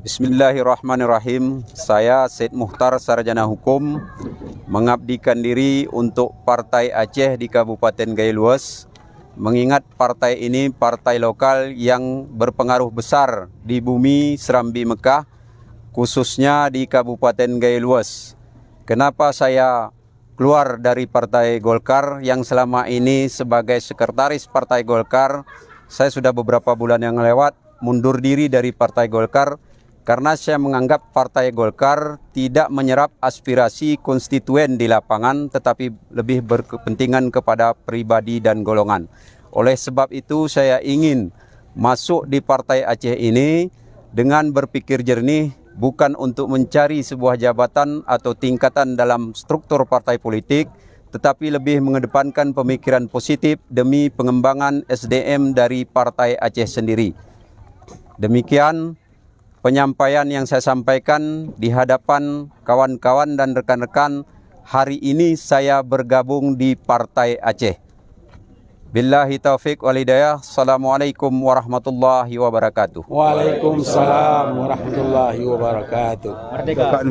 Bismillahirrahmanirrahim. Saya Said Muhtar, Sarjana Hukum, mengabdikan diri untuk Partai Aceh di Kabupaten Gaylues. Mengingat partai ini partai lokal yang berpengaruh besar di bumi Serambi Mekah, khususnya di Kabupaten Gaylues. Kenapa saya keluar dari Partai Golkar yang selama ini sebagai sekretaris Partai Golkar? Saya sudah beberapa bulan yang lewat mundur diri dari Partai Golkar karena saya menganggap Partai Golkar tidak menyerap aspirasi konstituen di lapangan, tetapi lebih berkepentingan kepada pribadi dan golongan. Oleh sebab itu saya ingin masuk di Partai Aceh ini dengan berpikir jernih, bukan untuk mencari sebuah jabatan atau tingkatan dalam struktur partai politik, tetapi lebih mengedepankan pemikiran positif demi pengembangan SDM dari Partai Aceh sendiri. Demikian penyampaian yang saya sampaikan di hadapan kawan-kawan dan rekan-rekan. Hari ini saya bergabung di Partai Aceh. Billahi taufiq wal hidayah. Assalamualaikum warahmatullahi wabarakatuh. Waalaikumsalam warahmatullahi wabarakatuh. Merdeka.